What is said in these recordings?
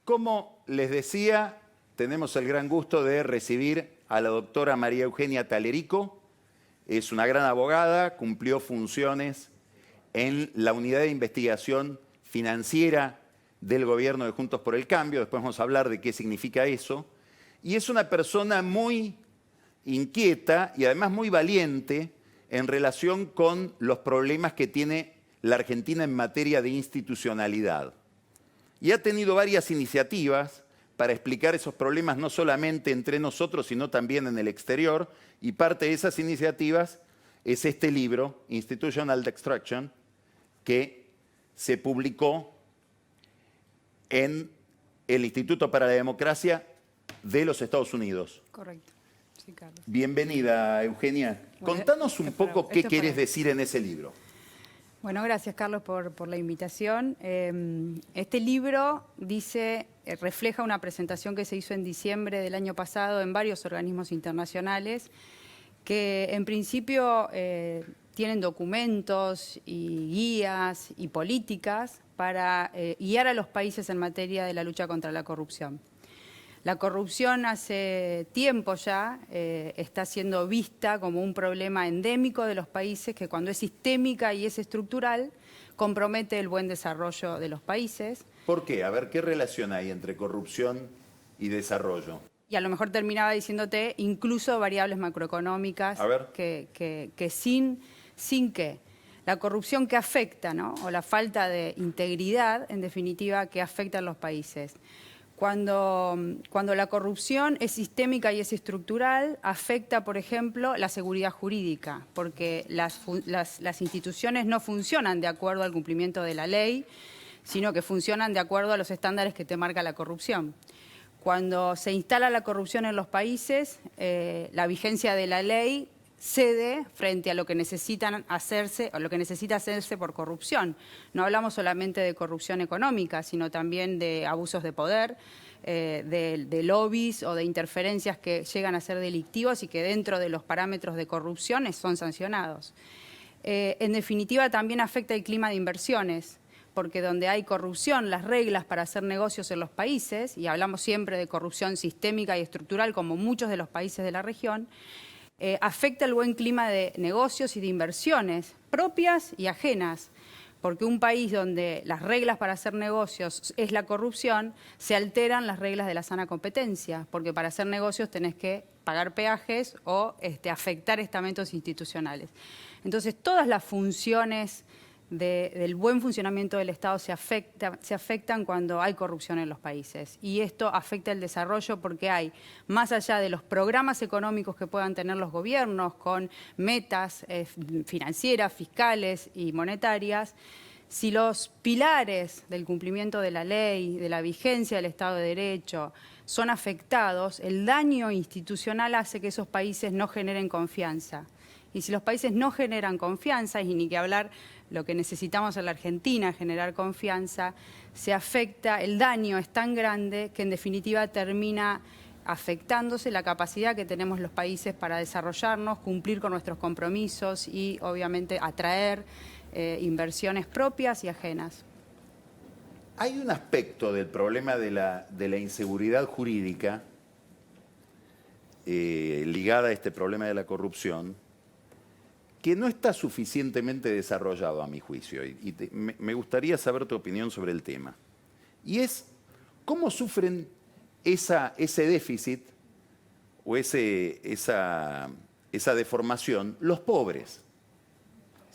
Como les decía, tenemos el gran gusto de recibir a la doctora María Eugenia Talerico. Es una gran abogada, cumplió funciones en la Unidad de Investigación Financiera del Gobierno de Juntos por el Cambio. Después vamos a hablar de qué significa eso. Y es una persona muy inquieta y además muy valiente en relación con los problemas que tiene la Argentina en materia de institucionalidad. Y ha tenido varias iniciativas para explicar esos problemas no solamente entre nosotros, sino también en el exterior. Y parte de esas iniciativas es este libro, Institutional Destruction, que se publicó en el Instituto para la Democracia de los Estados Unidos. Correcto. Sí, Carlos. Bienvenida, Eugenia. Bueno, Contanos un poco qué querés decir en ese libro. Bueno, gracias, Carlos, por la invitación. Este libro refleja una presentación que se hizo en diciembre del año pasado en varios organismos internacionales que, en principio, tienen documentos y guías y políticas para guiar a los países en materia de la lucha contra la corrupción. La corrupción hace tiempo ya está siendo vista como un problema endémico de los países que, cuando es sistémica y es estructural, compromete el buen desarrollo de los países. ¿Por qué? A ver, ¿qué relación hay entre corrupción y desarrollo? Y a lo mejor terminaba diciéndote incluso variables macroeconómicas que sin que la corrupción que afecta, ¿no? O la falta de integridad, en definitiva, que afecta a los países. Cuando la corrupción es sistémica y es estructural, afecta, por ejemplo, la seguridad jurídica, porque las instituciones no funcionan de acuerdo al cumplimiento de la ley, sino que funcionan de acuerdo a los estándares que te marca la corrupción. Cuando se instala la corrupción en los países, la vigencia de la ley cede frente a lo que necesitan hacerse o lo que necesita hacerse por corrupción. No hablamos solamente de corrupción económica, sino también de abusos de poder, de lobbies o de interferencias que llegan a ser delictivos y que dentro de los parámetros de corrupción son sancionados. En definitiva, también afecta el clima de inversiones, porque donde hay corrupción, las reglas para hacer negocios en los países, y hablamos siempre de corrupción sistémica y estructural como muchos de los países de la región, afecta el buen clima de negocios y de inversiones propias y ajenas, porque un país donde las reglas para hacer negocios es la corrupción, se alteran las reglas de la sana competencia, porque para hacer negocios tenés que pagar peajes o afectar estamentos institucionales. Entonces, todas las funciones del buen funcionamiento del Estado se afectan cuando hay corrupción en los países. Y esto afecta el desarrollo porque hay, más allá de los programas económicos que puedan tener los gobiernos con metas financieras, fiscales y monetarias, si los pilares del cumplimiento de la ley, de la vigencia del Estado de Derecho, son afectados, el daño institucional hace que esos países no generen confianza. Y si los países no generan confianza, y ni que hablar lo que necesitamos en la Argentina, generar confianza, se afecta, el daño es tan grande que en definitiva termina afectándose la capacidad que tenemos los países para desarrollarnos, cumplir con nuestros compromisos y obviamente atraer inversiones propias y ajenas. Hay un aspecto del problema de la inseguridad jurídica ligada a este problema de la corrupción, que no está suficientemente desarrollado a mi juicio, y me gustaría saber tu opinión sobre el tema. Y es, ¿cómo sufren ese déficit o esa deformación los pobres?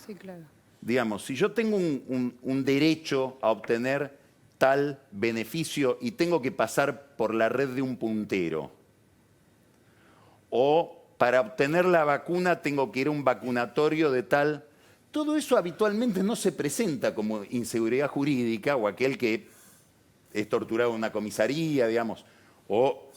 Sí, claro. Digamos, si yo tengo un derecho a obtener tal beneficio y tengo que pasar por la red de un puntero, o para obtener la vacuna tengo que ir a un vacunatorio de tal. Todo eso habitualmente no se presenta como inseguridad jurídica, o aquel que es torturado en una comisaría, digamos, o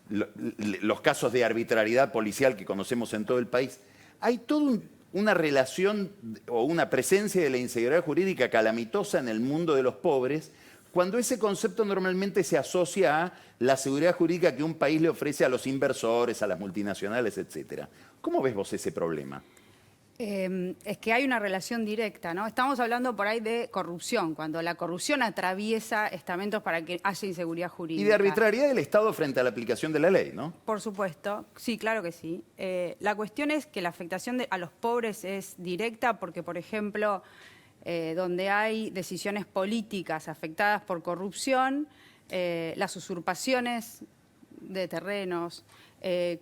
los casos de arbitrariedad policial que conocemos en todo el país. Hay toda una relación o una presencia de la inseguridad jurídica calamitosa en el mundo de los pobres, cuando ese concepto normalmente se asocia a la seguridad jurídica que un país le ofrece a los inversores, a las multinacionales, etc. ¿Cómo ves vos ese problema? Es que hay una relación directa, ¿no? Estamos hablando por ahí de corrupción, cuando la corrupción atraviesa estamentos para que haya inseguridad jurídica. Y de arbitrariedad del Estado frente a la aplicación de la ley, ¿no? Por supuesto, sí, claro que sí. La cuestión es que la afectación a los pobres es directa porque, por ejemplo, donde hay decisiones políticas afectadas por corrupción, las usurpaciones de terrenos,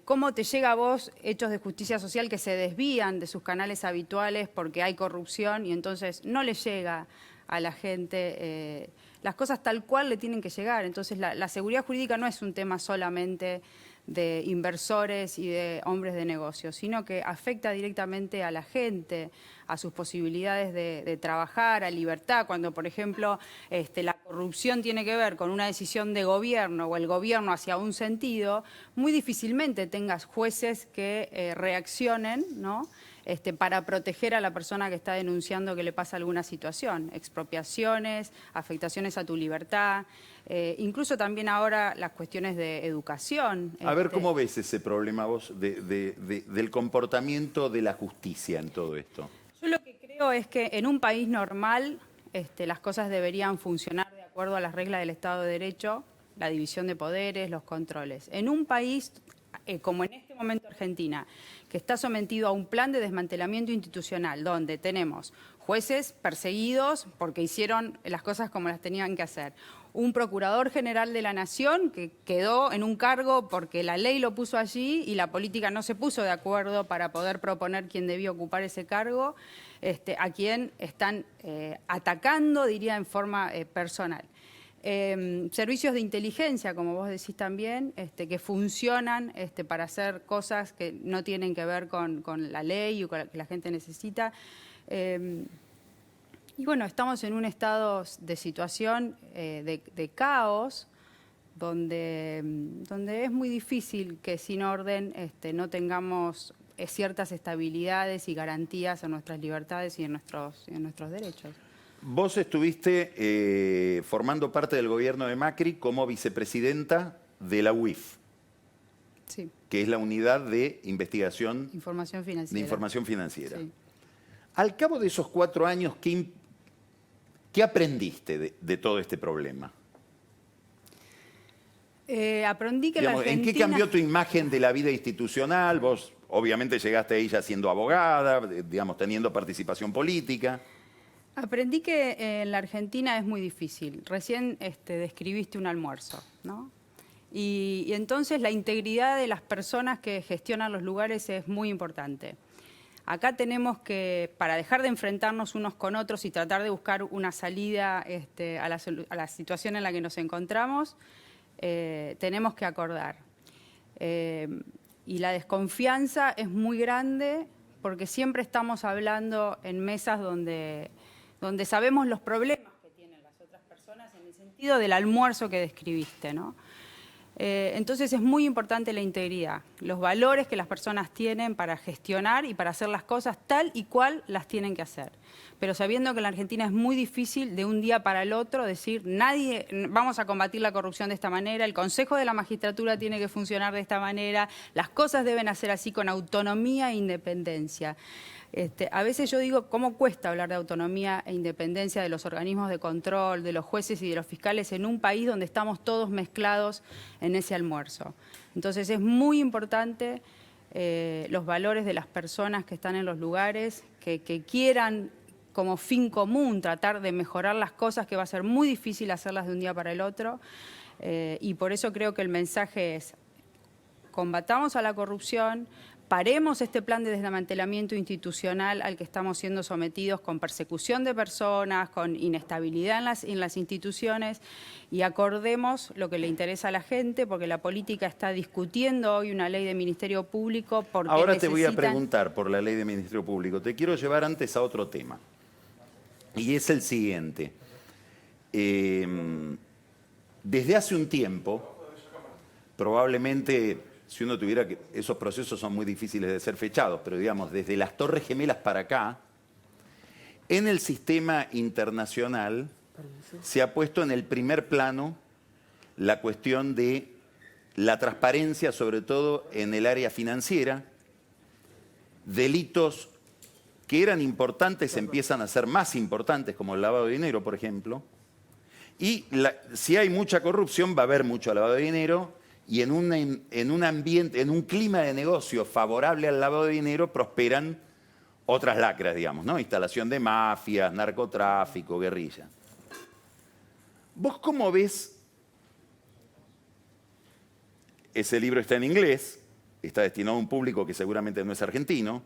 cómo te llega a vos hechos de justicia social que se desvían de sus canales habituales porque hay corrupción y entonces no le llega a la gente las cosas tal cual le tienen que llegar. Entonces la seguridad jurídica no es un tema solamente de inversores y de hombres de negocios, sino que afecta directamente a la gente, a sus posibilidades de trabajar, a libertad. Cuando, por ejemplo, la corrupción tiene que ver con una decisión de gobierno o el gobierno hacia un sentido, muy difícilmente tengas jueces que reaccionen, ¿no?, para proteger a la persona que está denunciando que le pasa alguna situación, expropiaciones, afectaciones a tu libertad, incluso también ahora las cuestiones de educación. A ver, ¿cómo ves ese problema vos del comportamiento de la justicia en todo esto? Yo lo que creo es que en un país normal las cosas deberían funcionar de acuerdo a las reglas del Estado de Derecho, la división de poderes, los controles. En un país como en este momento Argentina, que está sometido a un plan de desmantelamiento institucional, donde tenemos jueces perseguidos porque hicieron las cosas como las tenían que hacer, un procurador general de la Nación que quedó en un cargo porque la ley lo puso allí y la política no se puso de acuerdo para poder proponer quién debía ocupar ese cargo, a quien están atacando, diría, en forma personal. Servicios de inteligencia, como vos decís también, que funcionan para hacer cosas que no tienen que ver con la ley o con la que la gente necesita. Y bueno, estamos en un estado de situación de caos, donde es muy difícil que sin orden no tengamos ciertas estabilidades y garantías en nuestras libertades y en nuestros derechos. Vos estuviste formando parte del gobierno de Macri como vicepresidenta de la UIF, sí, que es la Unidad de Investigación Información Financiera. De Información Financiera. Sí. Al cabo de esos 4 años, ¿qué aprendiste de todo este problema? Aprendí que Digamos, la Argentina... ¿En qué cambió tu imagen de la vida institucional? Vos obviamente llegaste ahí ya siendo abogada, digamos, teniendo participación política. Aprendí que en la Argentina es muy difícil. Recién describiste un almuerzo, ¿no? Y entonces la integridad de las personas que gestionan los lugares es muy importante. Acá tenemos que, para dejar de enfrentarnos unos con otros y tratar de buscar una salida a la situación en la que nos encontramos, tenemos que acordar. Y la desconfianza es muy grande porque siempre estamos hablando en mesas donde sabemos los problemas que tienen las otras personas en el sentido del almuerzo que describiste, ¿no? Entonces es muy importante la integridad, los valores que las personas tienen para gestionar y para hacer las cosas tal y cual las tienen que hacer. Pero sabiendo que en la Argentina es muy difícil de un día para el otro decir, vamos a combatir la corrupción de esta manera, el Consejo de la Magistratura tiene que funcionar de esta manera, las cosas deben hacer así con autonomía e independencia. A veces yo digo, ¿cómo cuesta hablar de autonomía e independencia de los organismos de control, de los jueces y de los fiscales en un país donde estamos todos mezclados en ese almuerzo? Entonces es muy importante los valores de las personas que están en los lugares, que quieran como fin común tratar de mejorar las cosas, que va a ser muy difícil hacerlas de un día para el otro. Y por eso creo que el mensaje es, combatamos a la corrupción, paremos este plan de desmantelamiento institucional al que estamos siendo sometidos con persecución de personas, con inestabilidad en las instituciones y acordemos lo que le interesa a la gente porque la política está discutiendo hoy una ley de Ministerio Público porque ahora te voy a preguntar por la ley de Ministerio Público. Te quiero llevar antes a otro tema y es el siguiente. Desde hace un tiempo, probablemente... Si uno tuviera que... Esos procesos son muy difíciles de ser fechados, pero digamos, desde las Torres Gemelas para acá, en el sistema internacional se ha puesto en el primer plano la cuestión de la transparencia, sobre todo en el área financiera, delitos que eran importantes empiezan a ser más importantes, como el lavado de dinero, por ejemplo. Y si hay mucha corrupción, va a haber mucho lavado de dinero, y en un ambiente, en un clima de negocio favorable al lavado de dinero, prosperan otras lacras, digamos, ¿no? Instalación de mafias, narcotráfico, guerrilla. ¿Vos cómo ves? Ese libro está en inglés, está destinado a un público que seguramente no es argentino.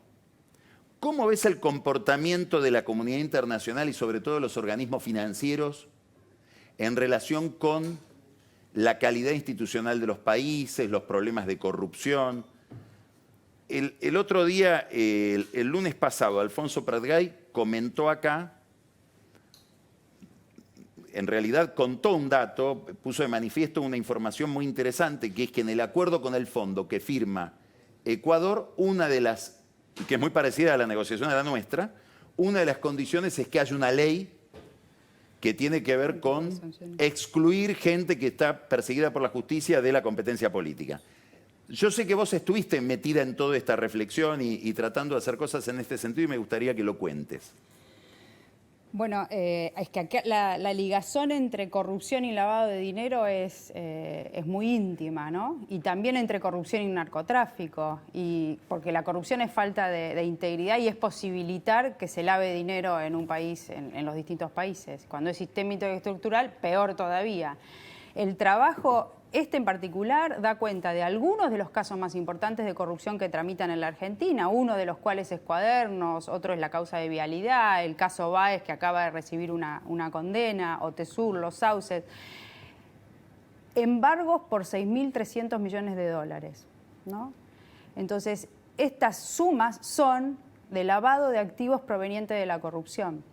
¿Cómo ves el comportamiento de la comunidad internacional y sobre todo de los organismos financieros en relación con la calidad institucional de los países, los problemas de corrupción? El otro día, el lunes pasado, Alfonso Pratgay comentó acá, en realidad contó un dato, puso de manifiesto una información muy interesante, que es que en el acuerdo con el fondo que firma Ecuador, una de las, que es muy parecida a la negociación de la nuestra, una de las condiciones es que haya una ley que tiene que ver con excluir gente que está perseguida por la justicia de la competencia política. Yo sé que vos estuviste metida en toda esta reflexión y tratando de hacer cosas en este sentido y me gustaría que lo cuentes. Bueno, es que aquí la ligazón entre corrupción y lavado de dinero es muy íntima, ¿no? Y también entre corrupción y narcotráfico, porque la corrupción es falta de integridad y es posibilitar que se lave dinero en un país, en los distintos países. Cuando es sistémico y estructural, peor todavía. El trabajo en particular da cuenta de algunos de los casos más importantes de corrupción que tramitan en la Argentina, uno de los cuales es Cuadernos, otro es la causa de Vialidad, el caso Báez, que acaba de recibir una condena, Otesur, Los Sauces. Embargos por 6.300 millones de dólares, ¿no? Entonces, estas sumas son de lavado de activos provenientes de la corrupción.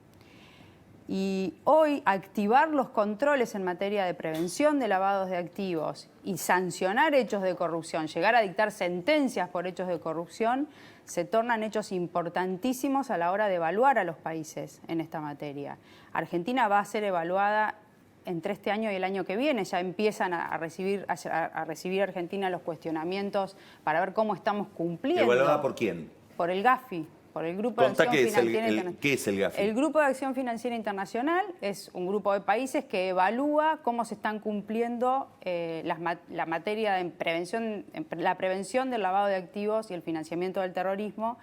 Y hoy activar los controles en materia de prevención de lavados de activos y sancionar hechos de corrupción, llegar a dictar sentencias por hechos de corrupción, se tornan hechos importantísimos a la hora de evaluar a los países en esta materia. Argentina va a ser evaluada entre este año y el año que viene. Ya empiezan a recibir Argentina los cuestionamientos para ver cómo estamos cumpliendo. ¿Evaluada por quién? Por el GAFI. Por el Grupo de Acción Financiera Internacional. ¿Qué es el GAFI? El Grupo de Acción Financiera Internacional es un grupo de países que evalúa cómo se están cumpliendo la materia de la prevención del lavado de activos y el financiamiento del terrorismo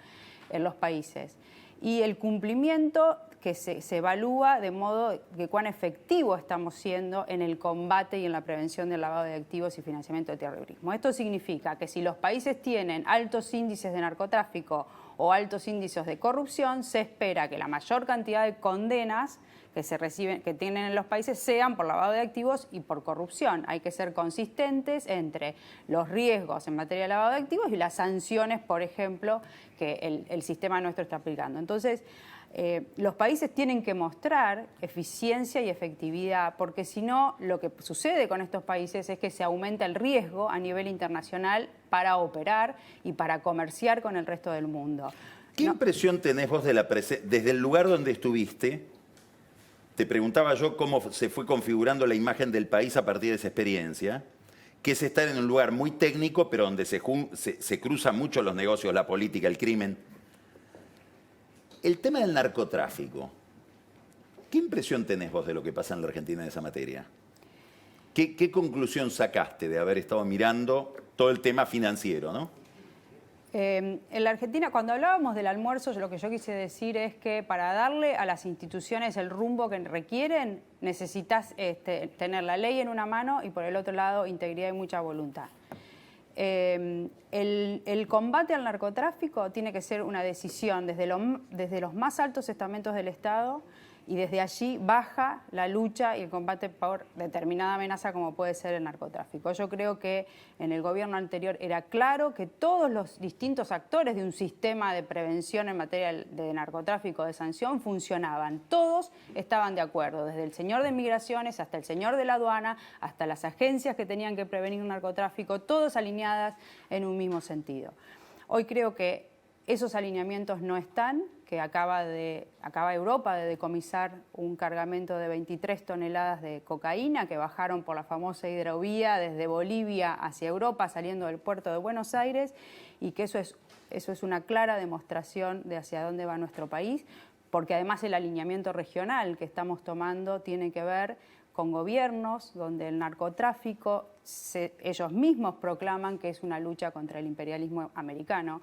en los países. Y el cumplimiento que se evalúa de modo que cuán efectivo estamos siendo en el combate y en la prevención del lavado de activos y financiamiento del terrorismo. Esto significa que si los países tienen altos índices de narcotráfico o altos índices de corrupción, se espera que la mayor cantidad de condenas que tienen en los países sean por lavado de activos y por corrupción. Hay que ser consistentes entre los riesgos en materia de lavado de activos y las sanciones, por ejemplo, que el sistema nuestro está aplicando. Entonces, los países tienen que mostrar eficiencia y efectividad, porque si no, lo que sucede con estos países es que se aumenta el riesgo a nivel internacional para operar y para comerciar con el resto del mundo. ¿Qué impresión tenés vos desde el lugar donde estuviste? Te preguntaba yo cómo se fue configurando la imagen del país a partir de esa experiencia, que es estar en un lugar muy técnico, pero donde se cruzan mucho los negocios, la política, el crimen. El tema del narcotráfico, ¿qué impresión tenés vos de lo que pasa en la Argentina en esa materia? ¿Qué conclusión sacaste de haber estado mirando todo el tema financiero, no? En la Argentina, cuando hablábamos del almuerzo, lo que yo quise decir es que para darle a las instituciones el rumbo que requieren, necesitas tener la ley en una mano y por el otro lado integridad y mucha voluntad. El combate al narcotráfico tiene que ser una decisión desde los más altos estamentos del Estado, y desde allí baja la lucha y el combate por determinada amenaza como puede ser el narcotráfico. Yo creo que en el gobierno anterior era claro que todos los distintos actores de un sistema de prevención en materia de narcotráfico, de sanción, funcionaban. Todos estaban de acuerdo, desde el señor de Migraciones hasta el señor de la aduana, hasta las agencias que tenían que prevenir un narcotráfico, todos alineadas en un mismo sentido. Hoy creo que Esos alineamientos no están, que acaba Europa de decomisar un cargamento de 23 toneladas de cocaína que bajaron por la famosa hidrovía desde Bolivia hacia Europa, saliendo del puerto de Buenos Aires, y que eso es una clara demostración de hacia dónde va nuestro país, porque además el alineamiento regional que estamos tomando tiene que ver con gobiernos donde el narcotráfico, ellos mismos proclaman que es una lucha contra el imperialismo americano,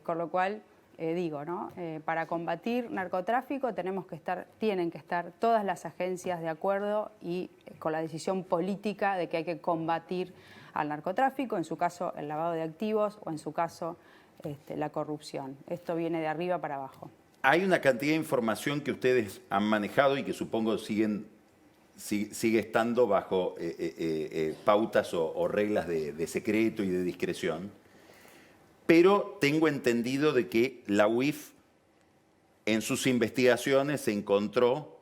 con lo cual digo, ¿no? Para combatir narcotráfico tienen que estar todas las agencias de acuerdo y con la decisión política de que hay que combatir al narcotráfico, en su caso el lavado de activos o en su caso la corrupción. Esto viene de arriba para abajo. Hay una cantidad de información que ustedes han manejado y que supongo sigue estando bajo pautas o reglas de secreto y de discreción, pero tengo entendido de que la UIF en sus investigaciones se encontró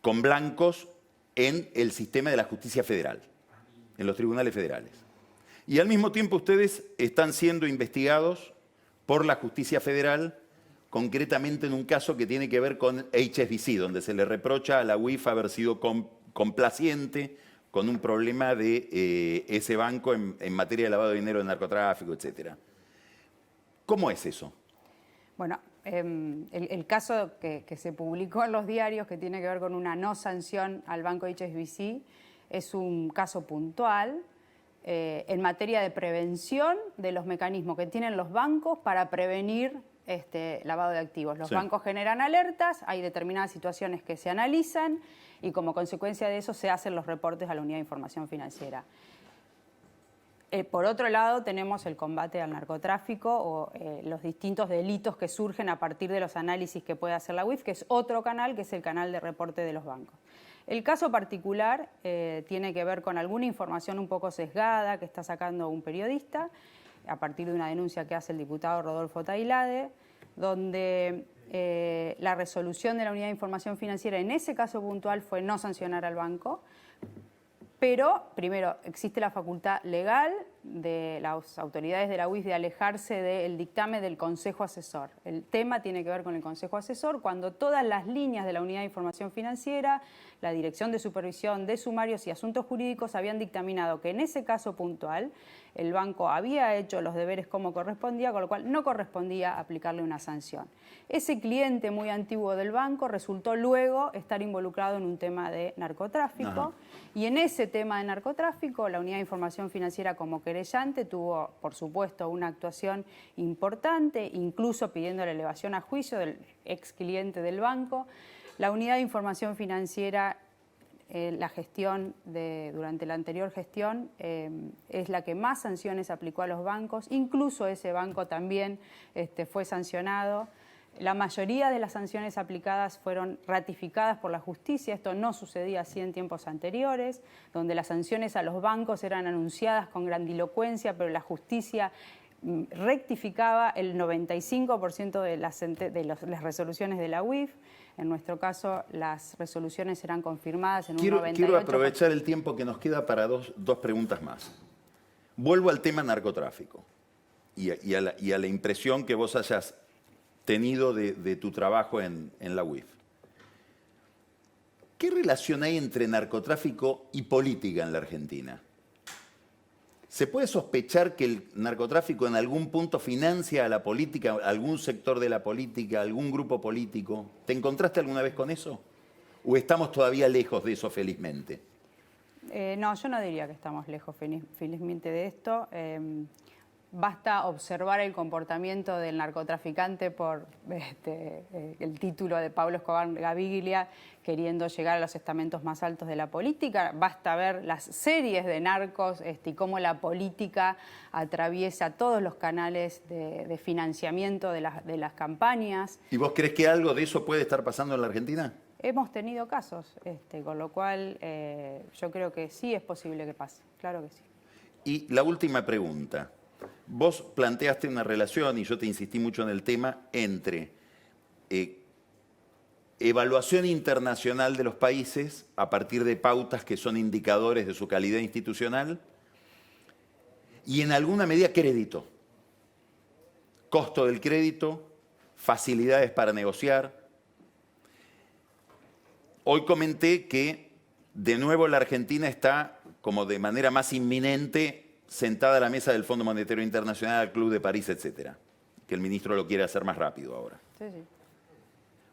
con blancos en el sistema de la justicia federal, en los tribunales federales. Y al mismo tiempo ustedes están siendo investigados por la justicia federal, concretamente en un caso que tiene que ver con HSBC, donde se le reprocha a la UIF haber sido complaciente con un problema de ese banco en materia de lavado de dinero, de narcotráfico, etc. ¿Cómo es eso? Bueno, el caso que se publicó en los diarios, que tiene que ver con una no sanción al banco HSBC, es un caso puntual en materia de prevención de los mecanismos que tienen los bancos para prevenir lavado de activos. Los bancos generan alertas, hay determinadas situaciones que se analizan y como consecuencia de eso se hacen los reportes a la Unidad de Información Financiera. Por otro lado, tenemos el combate al narcotráfico o los distintos delitos que surgen a partir de los análisis que puede hacer la UIF, que es otro canal, que es el canal de reporte de los bancos. El caso particular tiene que ver con alguna información un poco sesgada que está sacando un periodista a partir de una denuncia que hace el diputado Rodolfo Tailade, donde la resolución de la Unidad de Información Financiera en ese caso puntual fue no sancionar al banco, pero primero existe la facultad legal de las autoridades de la UIF de alejarse del dictamen del Consejo Asesor. El tema tiene que ver con el Consejo Asesor, cuando todas las líneas de la Unidad de Información Financiera, la Dirección de Supervisión de Sumarios y Asuntos Jurídicos habían dictaminado que en ese caso puntual el banco había hecho los deberes como correspondía, con lo cual no correspondía aplicarle una sanción. Ese cliente muy antiguo del banco resultó luego estar involucrado en un tema de narcotráfico. Ajá. Y en ese tema de narcotráfico la Unidad de Información Financiera como querellante tuvo, por supuesto, una actuación importante, incluso pidiendo la elevación a juicio del ex cliente del banco. La Unidad de Información Financiera, la gestión durante la anterior gestión, es la que más sanciones aplicó a los bancos. Incluso ese banco también fue sancionado. La mayoría de las sanciones aplicadas fueron ratificadas por la justicia. Esto no sucedía así en tiempos anteriores, donde las sanciones a los bancos eran anunciadas con grandilocuencia, pero la justicia rectificaba el 95% de las resoluciones de la UIF. En nuestro caso, las resoluciones serán confirmadas en un 98%. Quiero aprovechar el tiempo que nos queda para dos preguntas más. Vuelvo al tema narcotráfico y a la impresión que vos hayas tenido de tu trabajo en la UIF. ¿Qué relación hay entre narcotráfico y política en la Argentina? ¿Se puede sospechar que el narcotráfico en algún punto financia a la política, algún sector de la política, algún grupo político? ¿Te encontraste alguna vez con eso? ¿O estamos todavía lejos de eso, felizmente? No, yo no diría que estamos lejos, felizmente, de esto. Basta observar el comportamiento del narcotraficante por el título de Pablo Escobar Gaviria queriendo llegar a los estamentos más altos de la política. Basta ver las series de narcos y cómo la política atraviesa todos los canales de financiamiento de las campañas. ¿Y vos crees que algo de eso puede estar pasando en la Argentina? Hemos tenido casos, con lo cual yo creo que sí es posible que pase, claro que sí. Y la última pregunta. Vos planteaste una relación, y yo te insistí mucho en el tema, entre evaluación internacional de los países a partir de pautas que son indicadores de su calidad institucional y en alguna medida crédito. costo del crédito, facilidades para negociar. Hoy comenté que de nuevo la Argentina está como de manera más inminente sentada a la mesa del Fondo Monetario Internacional, al Club de París, etcétera. Que el ministro lo quiere hacer más rápido ahora. Sí, sí.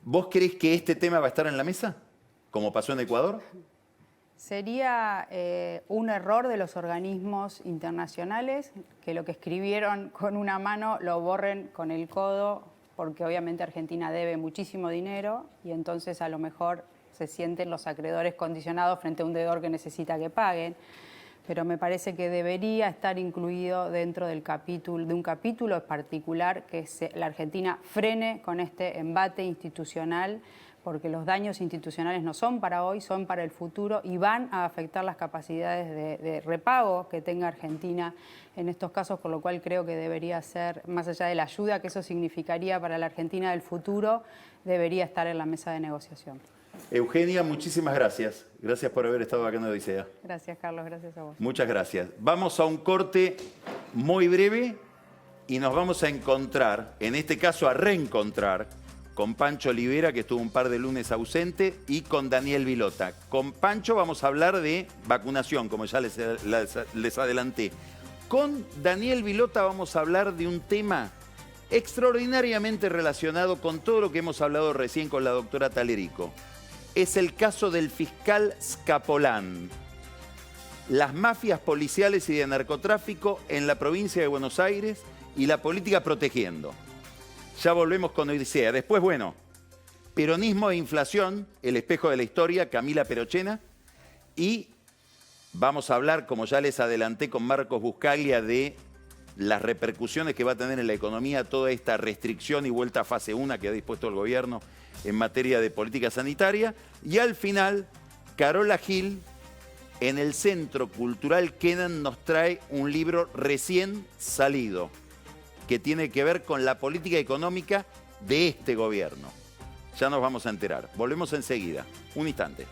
¿Vos creés que este tema va a estar en la mesa, como pasó en Ecuador? Sería un error de los organismos internacionales que lo que escribieron con una mano lo borren con el codo, porque obviamente Argentina debe muchísimo dinero y entonces a lo mejor se sienten los acreedores condicionados frente a un deudor que necesita que paguen. Pero me parece que debería estar incluido dentro de un capítulo particular que la Argentina frene con este embate institucional, porque los daños institucionales no son para hoy, son para el futuro y van a afectar las capacidades de repago que tenga Argentina en estos casos, por lo cual creo que debería ser, más allá de la ayuda que eso significaría para la Argentina del futuro, debería estar en la mesa de negociación. Eugenia, muchísimas gracias. Gracias por haber estado acá en Odisea. Gracias, Carlos. Gracias a vos. Muchas gracias. Vamos a un corte muy breve y nos vamos a encontrar, en este caso a reencontrar, con Pancho Olivera, que estuvo un par de lunes ausente, y con Daniel Vilota. Con Pancho vamos a hablar de vacunación, como ya les adelanté. Con Daniel Vilota vamos a hablar de un tema extraordinariamente relacionado con todo lo que hemos hablado recién con la doctora Talerico. Es el caso del fiscal Scapolán. Las mafias policiales y de narcotráfico en la provincia de Buenos Aires y la política protegiendo. Ya volvemos con Odisea. Después, bueno, peronismo e inflación, el espejo de la historia, Camila Perochena. Y vamos a hablar, como ya les adelanté con Marcos Buscaglia, de las repercusiones que va a tener en la economía toda esta restricción y vuelta a fase 1 que ha dispuesto el gobierno en materia de política sanitaria. Y al final, Carola Gil, en el Centro Cultural Kenan, nos trae un libro recién salido que tiene que ver con la política económica de este gobierno. Ya nos vamos a enterar. Volvemos enseguida. Un instante.